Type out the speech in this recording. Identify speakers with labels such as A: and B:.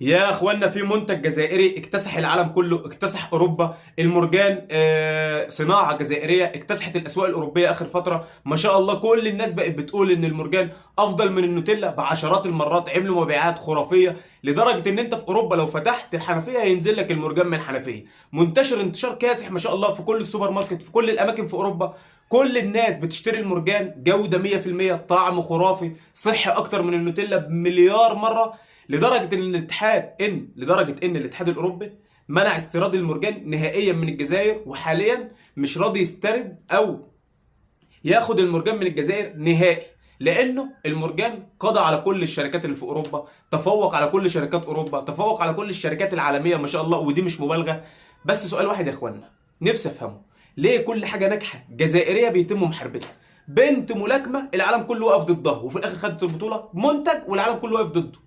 A: يا اخوانا، في منتج جزائري اكتسح العالم كله، اكتسح اوروبا. المرجان صناعه جزائريه اكتسحت الاسواق الاوروبيه اخر فتره. ما شاء الله كل الناس بقت بتقول ان المرجان افضل من النوتيلا بعشرات المرات. عملوا مبيعات خرافيه لدرجه ان انت في اوروبا لو فتحت الحنفيه هينزل لك المرجان من الحنفيه. منتشر انتشار كاسح ما شاء الله في كل السوبر ماركت، في كل الاماكن في اوروبا. كل الناس بتشتري المرجان، جوده 100%، طعم خرافي، صحي اكتر من النوتيلا بمليار مره. لدرجه ان الاتحاد الاوروبي منع استيراد المرجان نهائيا من الجزائر، وحاليا مش راضي يسترد او ياخد المرجان من الجزائر نهائي، لانه المرجان قضى على كل الشركات اللي في اوروبا، تفوق على كل شركات اوروبا، تفوق على كل الشركات العالميه ما شاء الله، ودي مش مبالغه. بس سؤال واحد يا اخوانا نفسي افهمه: ليه كل حاجه ناجحه جزائريه بيتم محاربتها؟ بنت ملاكمه العالم كله واقف ضدها، وفي الاخر خدت البطوله. منتج والعالم كله واقف ضده.